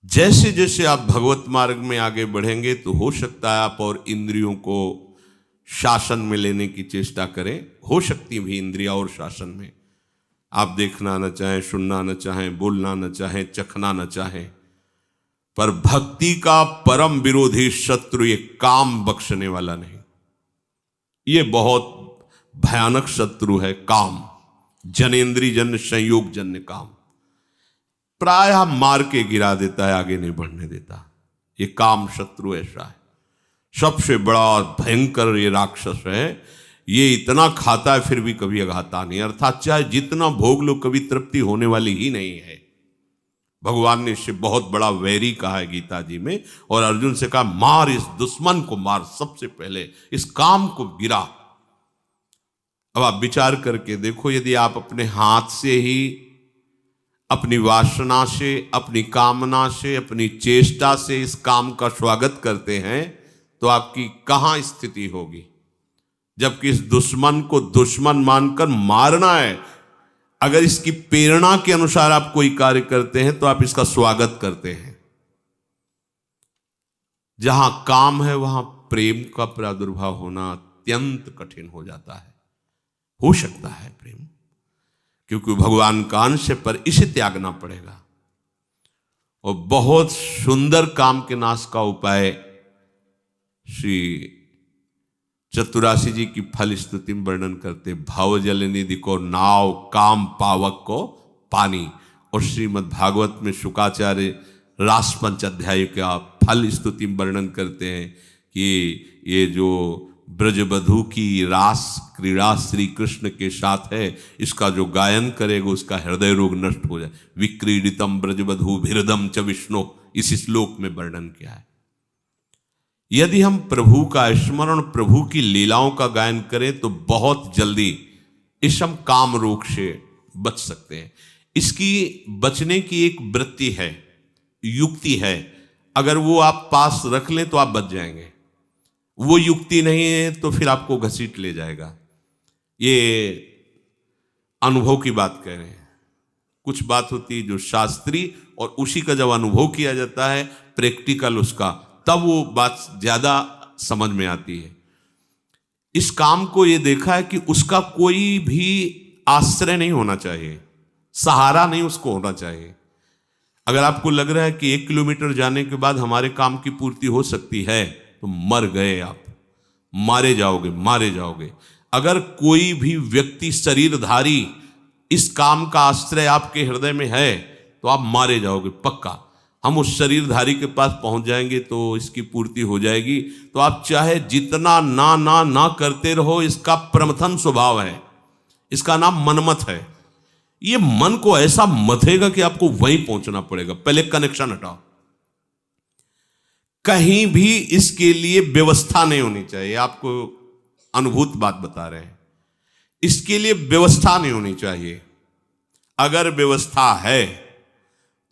जैसे जैसे आप भगवत मार्ग में आगे बढ़ेंगे तो हो सकता है आप और इंद्रियों को शासन में लेने की चेष्टा करें। हो सकती भी इंद्रिया और शासन में आप देखना न चाहें, सुनना न चाहें, बोलना न चाहें, चखना न चाहें, पर भक्ति का परम विरोधी शत्रु ये काम बख्शने वाला नहीं। ये बहुत भयानक शत्रु है काम, जनेन्द्रिय जन्य संयोग जन्य काम। प्रायः मार के गिरा देता है, आगे नहीं बढ़ने देता। ये काम शत्रु ऐसा है, सबसे बड़ा भयंकर ये राक्षस है। ये इतना खाता है फिर भी कभी अघाता नहीं, अर्थात चाहे जितना भोग लो कभी तृप्ति होने वाली ही नहीं है। भगवान ने इससे बहुत बड़ा वैरी कहा है गीता जी में, और अर्जुन से कहा मार इस दुश्मन को, मार सबसे पहले इस काम को गिरा। अब आप विचार करके देखो, यदि आप अपने हाथ से ही, अपनी वासना से, अपनी कामना से, अपनी चेष्टा से इस काम का स्वागत करते हैं तो आपकी कहां स्थिति होगी। जबकि इस दुश्मन को दुश्मन मानकर मारना है। अगर इसकी प्रेरणा के अनुसार आप कोई कार्य करते हैं तो आप इसका स्वागत करते हैं। जहां काम है वहां प्रेम का प्रादुर्भाव होना अत्यंत कठिन हो जाता है। हो सकता है प्रेम, क्योंकि भगवान का अंश है, पर इसे त्यागना पड़ेगा। और बहुत सुंदर काम के नाश का उपाय श्री चतुरासी जी की फल स्तुति में वर्णन करते, भाव जल निधि को नाव, काम पावक को पानी। और श्रीमद् भागवत में शुकाचार्य रास पंचाध्याय का फल स्तुति में वर्णन करते हैं कि ये जो ब्रजबधू की रास क्रीड़ा श्री कृष्ण के साथ है, इसका जो गायन करेगा उसका हृदय रोग नष्ट हो जाए। विक्रीडितम ब्रजबधू भिरदम च विष्णु, इस श्लोक में वर्णन किया है। यदि हम प्रभु का स्मरण, प्रभु की लीलाओं का गायन करें तो बहुत जल्दी इस हम काम रोग से बच सकते हैं। इसकी बचने की एक वृत्ति है, युक्ति है। अगर वो आप पास रख लें तो आप बच जाएंगे। वो युक्ति नहीं है तो फिर आपको घसीट ले जाएगा। ये अनुभव की बात कह रहे हैं। कुछ बात होती है जो शास्त्रीय, और उसी का जब अनुभव किया जाता है प्रैक्टिकल उसका, तब वो बात ज्यादा समझ में आती है। इस काम को ये देखा है कि उसका कोई भी आश्रय नहीं होना चाहिए, सहारा नहीं उसको होना चाहिए। अगर आपको लग रहा है कि 1 किलोमीटर जाने के बाद हमारे काम की पूर्ति हो सकती है तो मर गए आप, मारे जाओगे, मारे जाओगे। अगर कोई भी व्यक्ति शरीरधारी इस काम का आश्रय आपके हृदय में है तो आप मारे जाओगे पक्का। हम उस शरीरधारी के पास पहुंच जाएंगे तो इसकी पूर्ति हो जाएगी। तो आप चाहे जितना ना ना ना करते रहो, इसका प्रमथन स्वभाव है, इसका नाम मनमत है। ये मन को ऐसा मथेगा कि आपको वहीं पहुंचना पड़ेगा। पहले कनेक्शन हटाओ। कहीं भी इसके लिए व्यवस्था नहीं होनी चाहिए। आपको अनुभूत बात बता रहे हैं, इसके लिए व्यवस्था नहीं होनी चाहिए। अगर व्यवस्था है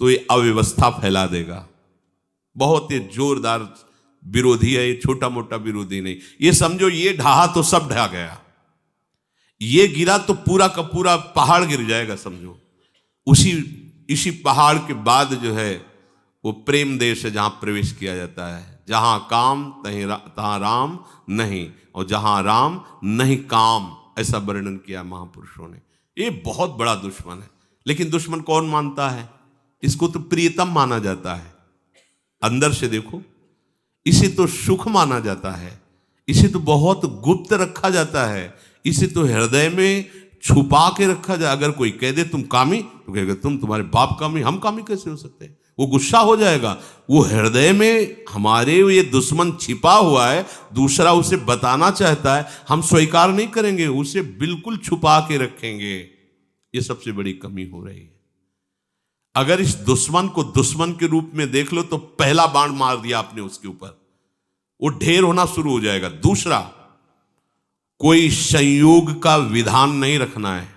तो ये अव्यवस्था फैला देगा। बहुत ही जोरदार विरोधी है ये, छोटा मोटा विरोधी नहीं। ये समझो ये ढहा तो सब ढहा गया, ये गिरा तो पूरा का पूरा पहाड़ गिर जाएगा समझो। इसी पहाड़ के बाद जो है वो प्रेम देश है जहां प्रवेश किया जाता है। जहां काम तहां राम नहीं, और जहां राम नहीं काम, ऐसा वर्णन किया महापुरुषों ने। ये बहुत बड़ा दुश्मन है, लेकिन दुश्मन कौन मानता है? इसको तो प्रियतम माना जाता है। अंदर से देखो, इसे तो सुख माना जाता है, इसे तो बहुत गुप्त रखा जाता है, इसे तो हृदय में छुपा के रखा जाए। अगर कोई कह दे तुम कामी, तो कहेगा तुम्हारे बाप कामी, हम कामी कैसे हो सकते हैं? वो गुस्सा हो जाएगा। वो हृदय में हमारे ये दुश्मन छिपा हुआ है, दूसरा उसे बताना चाहता है, हम स्वीकार नहीं करेंगे, उसे बिल्कुल छुपा के रखेंगे। ये सबसे बड़ी कमी हो रही है। अगर इस दुश्मन को दुश्मन के रूप में देख लो तो पहला बाण मार दिया आपने उसके ऊपर, वो ढेर होना शुरू हो जाएगा। दूसरा, कोई संयोग का विधान नहीं रखना है,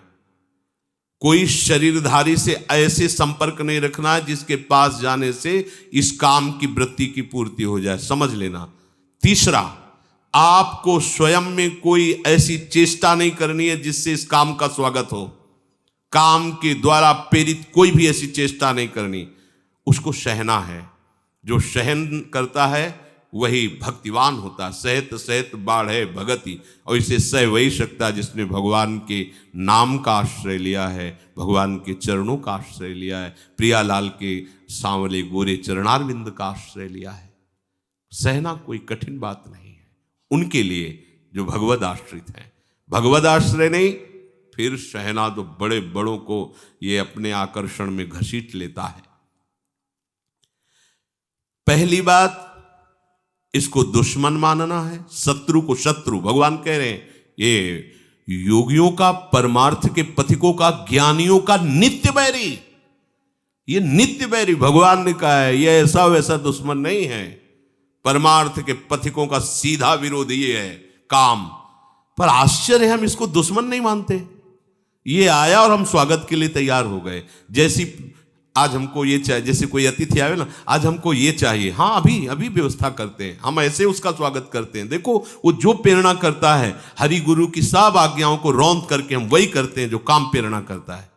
कोई शरीरधारी से ऐसे संपर्क नहीं रखना है जिसके पास जाने से इस काम की वृत्ति की पूर्ति हो जाए, समझ लेना। तीसरा, आपको स्वयं में कोई ऐसी चेष्टा नहीं करनी है जिससे इस काम का स्वागत हो। काम के द्वारा प्रेरित कोई भी ऐसी चेष्टा नहीं करनी। उसको सहना है। जो सहन करता है वही भक्तिवान होता है। सहत सहत बाढ़े भगति, और इसे सह वही सकता जिसने भगवान के नाम का आश्रय लिया है, भगवान के चरणों का आश्रय लिया है, प्रियालाल के सांवले गोरे चरणारविंद का आश्रय लिया है। सहना कोई कठिन बात नहीं है उनके लिए जो भगवद आश्रित हैं। भगवद आश्रय नहीं, फिर सहना तो बड़े बड़ों को ये अपने आकर्षण में घसीट लेता है। पहली बात, इसको दुश्मन मानना है, शत्रु को शत्रु। भगवान कह रहे हैं ये योगियों का, परमार्थ के पथिकों का, ज्ञानियों का नित्य बैरी, ये नित्य बैरी भगवान ने कहा है। ये ऐसा वैसा दुश्मन नहीं है। परमार्थ के पथिकों का सीधा विरोधी ये है काम। पर आश्चर्य, हम इसको दुश्मन नहीं मानते। ये आया और हम स्वागत के लिए तैयार हो गए। जैसी आज हमको ये चाहिए, जैसे कोई अतिथि आवे ना, आज हमको ये चाहिए, हाँ अभी अभी व्यवस्था करते हैं, हम ऐसे उसका स्वागत करते हैं। देखो वो जो प्रेरणा करता है, हरि गुरु की सब आज्ञाओं को रौंद करके हम वही करते हैं जो काम प्रेरणा करता है।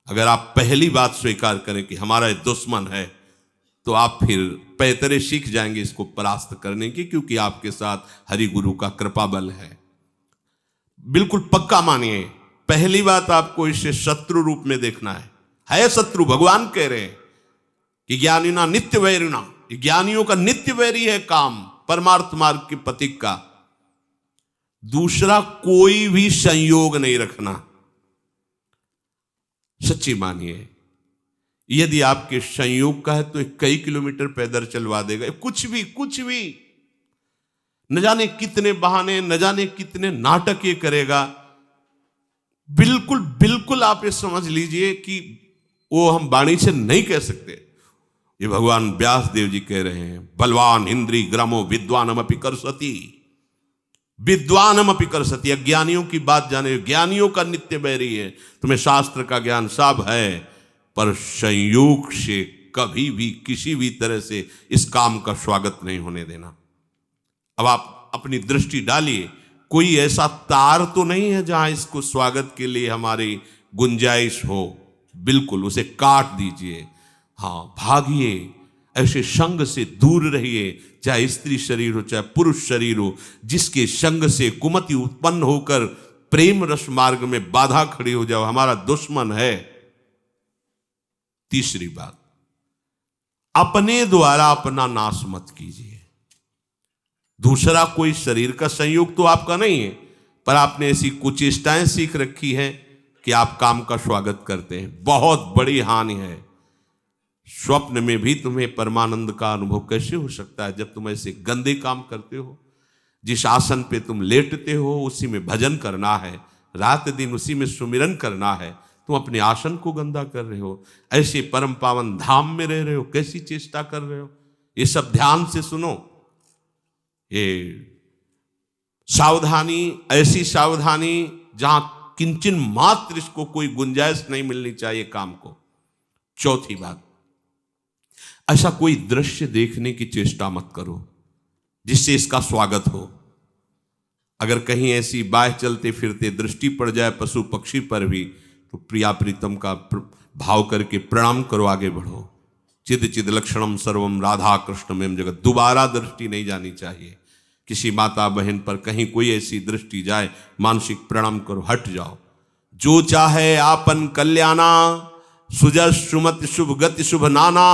अगर आप पहली बात स्वीकार करें कि हमारा ये दुश्मन है, तो आप फिर पैतरे सीख जाएंगे इसको परास्त करने की, क्योंकि आपके साथ हरि गुरु का कृपा बल है। बिल्कुल पक्का मानिए, पहली बात आपको इसे शत्रु रूप में देखना है शत्रु। भगवान कह रहे हैं कि ज्ञानिना नित्य वैरिणा, ज्ञानियों का नित्य वैरी है काम, परमार्थ मार्ग के पथिक का। दूसरा, कोई भी संयोग नहीं रखना। सच्ची मानिए, यदि आपके संयोग का है तो कई किलोमीटर पैदल चलवा देगा। कुछ भी न जाने कितने बहाने, न जाने कितने नाटक ये करेगा। बिल्कुल आप ये समझ लीजिए कि वो हम वाणी से नहीं कह सकते। ये भगवान व्यास देव जी कह रहे हैं, बलवान इंद्री ग्रामो विद्वानमपि करसति, विद्वानमपि करसति। अज्ञानियों की बात जाने, ज्ञानियों का नित्य बैरी है। तुम्हें शास्त्र का ज्ञान सब है, पर संयोग से कभी भी किसी भी तरह से इस काम का स्वागत नहीं होने देना। अब आप अपनी दृष्टि डालिए, कोई ऐसा तार तो नहीं है जहां इसको स्वागत के लिए हमारी गुंजाइश हो। बिल्कुल उसे काट दीजिए। हाँ, भागिए, ऐसे संग से दूर रहिए, चाहे स्त्री शरीर हो चाहे पुरुष शरीर हो, जिसके संग से कुमति उत्पन्न होकर प्रेम रस मार्ग में बाधा खड़ी हो जाओ, हमारा दुश्मन है। तीसरी बात, अपने द्वारा अपना नाश मत कीजिए। दूसरा कोई शरीर का संयोग तो आपका नहीं है, पर आपने ऐसी कुचेष्टाएं सीख रखी हैं कि आप काम का स्वागत करते हैं। बहुत बड़ी हानि है। स्वप्न में भी तुम्हें परमानंद का अनुभव कैसे हो सकता है जब तुम ऐसे गंदे काम करते हो। जिस आसन पे तुम लेटते हो उसी में भजन करना है, रात दिन उसी में सुमिरन करना है, तुम अपने आसन को गंदा कर रहे हो। ऐसे परम पावन धाम में रह रहे हो, कैसी चेष्टा कर रहे हो। ये सब ध्यान से सुनो। ये सावधानी, ऐसी सावधानी जहां किंचन मात्र इसको कोई गुंजाइश नहीं मिलनी चाहिए काम को। चौथी बात, ऐसा कोई दृश्य देखने की चेष्टा मत करो जिससे इसका स्वागत हो। अगर कहीं ऐसी बाह चलते फिरते दृष्टि पड़ जाए पशु पक्षी पर भी, तो प्रिया प्रीतम का भाव करके प्रणाम करो, आगे बढ़ो। चिद चिद लक्षणम सर्वम राधा कृष्णमें जगत। दोबारा दृष्टि नहीं जानी चाहिए। किसी माता बहन पर कहीं कोई ऐसी दृष्टि जाए, मानसिक प्रणाम करो, हट जाओ। जो चाहे आपन कल्याणा, सुजस सुमति शुभ गति शुभ नाना,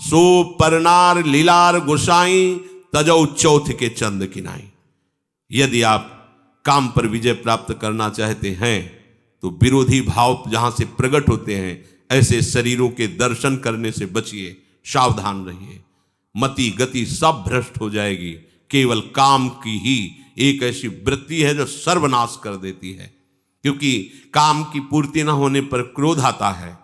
सो परनार लीलार गोसाई, तजौ चौथ के चंद किनाई। यदि आप काम पर विजय प्राप्त करना चाहते हैं तो विरोधी भाव जहां से प्रकट होते हैं, ऐसे शरीरों के दर्शन करने से बचिए, सावधान रहिए। मति गति सब भ्रष्ट हो जाएगी। केवल काम की ही एक ऐसी वृत्ति है जो सर्वनाश कर देती है। क्योंकि काम की पूर्ति न होने पर क्रोध आता है,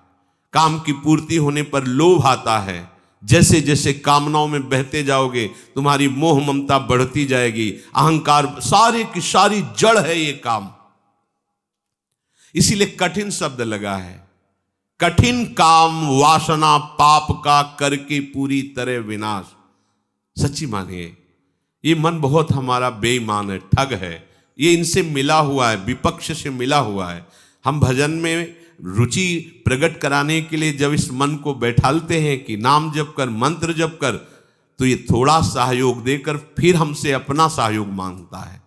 काम की पूर्ति होने पर लोभ आता है। जैसे जैसे कामनाओं में बहते जाओगे तुम्हारी मोह ममता बढ़ती जाएगी, अहंकार, सारे की सारी जड़ है ये काम। इसीलिए कठिन शब्द लगा है। कठिन काम वासना पाप का करके पूरी तरह विनाश। सच्ची मानिए, ये मन बहुत हमारा बेईमान है, ठग है। ये इनसे मिला हुआ है, विपक्ष से मिला हुआ है। हम भजन में रुचि प्रकट कराने के लिए जब इस मन को बैठालते हैं कि नाम जप कर, मंत्र जप कर, तो ये थोड़ा सहयोग देकर फिर हमसे अपना सहयोग मांगता है।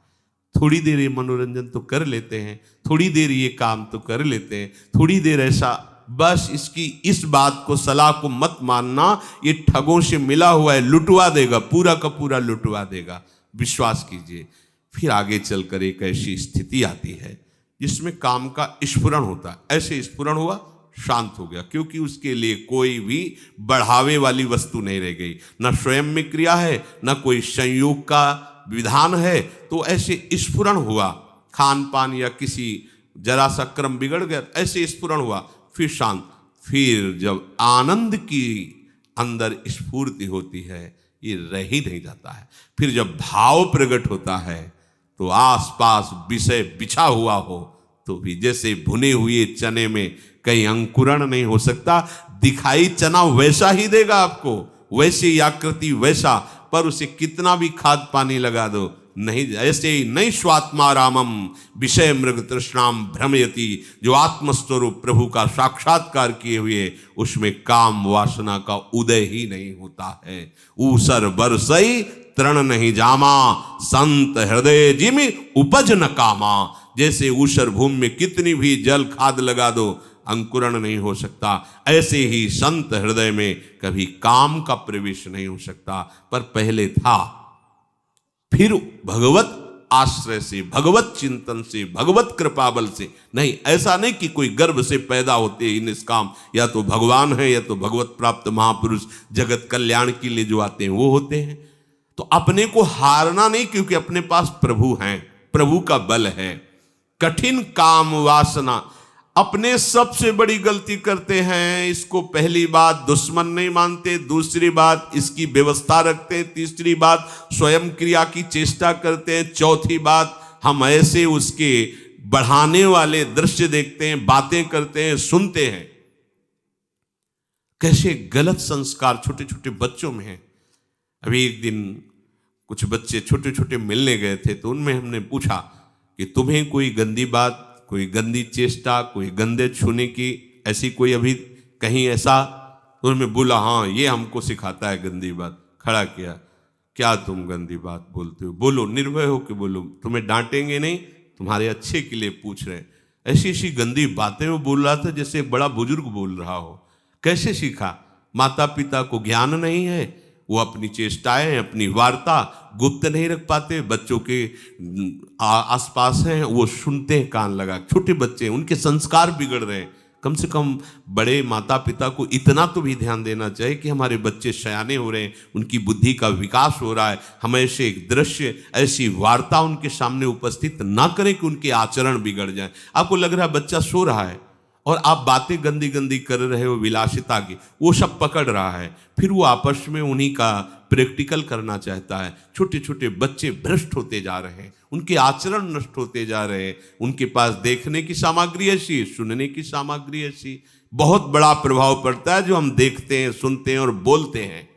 थोड़ी देर ये मनोरंजन तो कर लेते हैं, थोड़ी देर ये काम तो कर लेते हैं, थोड़ी देर ऐसा, बस इसकी इस बात को, सलाह को मत मानना, ये ठगों से मिला हुआ है, लुटवा देगा, पूरा का पूरा लुटवा देगा, विश्वास कीजिए। फिर आगे चलकर एक ऐसी स्थिति आती है जिसमें काम का स्फुरण होता है। ऐसे स्फुरण हुआ, शांत हो गया, क्योंकि उसके लिए कोई भी बढ़ावे वाली वस्तु नहीं रह गई, न स्वयं में क्रिया है, न कोई संयोग का विधान है। तो ऐसे स्फुरण हुआ, खान पान या किसी जरा सा क्रम बिगड़ गया, ऐसे स्फुरण हुआ, फिर शांत। फिर जब आनंद की अंदर स्फूर्ति होती है, ये रह ही नहीं जाता है। फिर जब भाव प्रकट होता है तो आसपास विषय बिछा हुआ हो तो भी जैसे भुने हुए चने में कहीं अंकुरण नहीं हो सकता, दिखाई चना वैसा ही देगा आपको, वैसी आकृति वैसा, पर उसे कितना भी खाद पानी लगा दो नहीं, ऐसे ही नहीं। स्वात्मा रामम विषय मृग तृष्णाम भ्रमयति, जो आत्मस्वरूप प्रभु का साक्षात्कार किए हुए उसमें काम वासना का उदय ही नहीं होता है। ऊसर बरसई तृण नहीं जामा, संत हृदय जिमि उपज न कामा। जैसे ऊसर भूमि में कितनी भी जल खाद लगा दो, अंकुरण नहीं हो सकता, ऐसे ही संत हृदय में कभी काम का प्रवेश नहीं हो सकता। पर पहले था, फिर भगवत आश्रय से, भगवत चिंतन से, भगवत कृपा बल से नहीं। ऐसा नहीं कि कोई गर्भ से पैदा होते ही निष्काम, या तो भगवान है या तो भगवत प्राप्त महापुरुष जगत कल्याण के लिए जो आते हैं वो होते हैं। तो अपने को हारना नहीं, क्योंकि अपने पास प्रभु हैं, प्रभु का बल है। कठिन काम वासना, अपने सबसे बड़ी गलती करते हैं, इसको पहली बात दुश्मन नहीं मानते, दूसरी बात इसकी व्यवस्था रखते हैं, तीसरी बात स्वयं क्रिया की चेष्टा करते हैं, चौथी बात हम ऐसे उसके बढ़ाने वाले दृश्य देखते हैं, बातें करते हैं, सुनते हैं। कैसे गलत संस्कार छोटे छोटे बच्चों में है। अभी एक दिन कुछ बच्चे छोटे छोटे मिलने गए थे, तो उनमें हमने पूछा कि तुम्हें कोई गंदी बात, कोई गंदी चेष्टा, कोई गंदे छूने की ऐसी कोई अभी कहीं ऐसा? तो उन्होंने बोला हाँ, ये हमको सिखाता है गंदी बात। खड़ा किया, क्या तुम गंदी बात बोलते हो? बोलो, निर्भय हो के बोलो, तुम्हें डांटेंगे नहीं, तुम्हारे अच्छे के लिए पूछ रहे हैं। ऐसी ऐसी गंदी बातें वो बोल रहा था जैसे एक बड़ा बुजुर्ग बोल रहा हो। कैसे सीखा? माता पिता को ज्ञान नहीं है, वो अपनी चेष्टाएं, अपनी वार्ता गुप्त नहीं रख पाते, बच्चों के आसपास हैं, वो सुनते हैं कान लगा। छोटे बच्चे, उनके संस्कार बिगड़ रहे हैं। कम से कम बड़े माता पिता को इतना तो भी ध्यान देना चाहिए कि हमारे बच्चे सयाने हो रहे हैं, उनकी बुद्धि का विकास हो रहा है। हम ऐसे एक दृश्य, ऐसी वार्ता उनके सामने उपस्थित ना करें कि उनके आचरण बिगड़ जाए। आपको लग रहा है बच्चा सो रहा है और आप बातें गंदी गंदी कर रहे हो विलासिता की, वो सब पकड़ रहा है, फिर वो आपस में उन्हीं का प्रैक्टिकल करना चाहता है। छोटे छोटे बच्चे भ्रष्ट होते जा रहे हैं, उनके आचरण नष्ट होते जा रहे हैं। उनके पास देखने की सामग्री ऐसी, सुनने की सामग्री ऐसी, बहुत बड़ा प्रभाव पड़ता है जो हम देखते हैं, सुनते हैं और बोलते हैं।